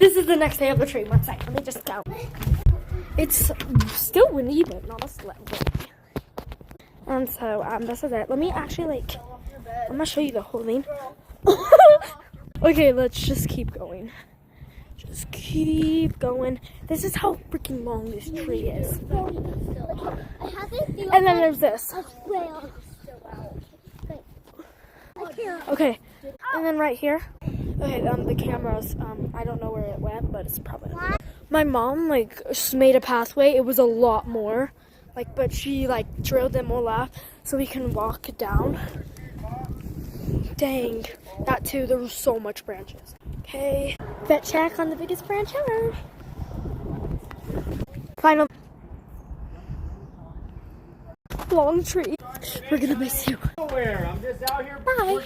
This is the next day of the tree. One sec. Let me just go. It's still windy, but not as windy. And so this is it. Let me actually I'm gonna show you the whole thing. Okay, let's just keep going. Just keep going. This is how freaking long this tree is. And then there's this. Okay, and then right here. Okay, the cameras, I don't know where it went, but it's probably... My mom, made a pathway. It was a lot more. But she, drilled them all out so we can walk down. Dang. That too, there was so much branches. Okay, vet check on the biggest branch ever. Final. Long tree. We're gonna miss you. I'm just out here. Bye.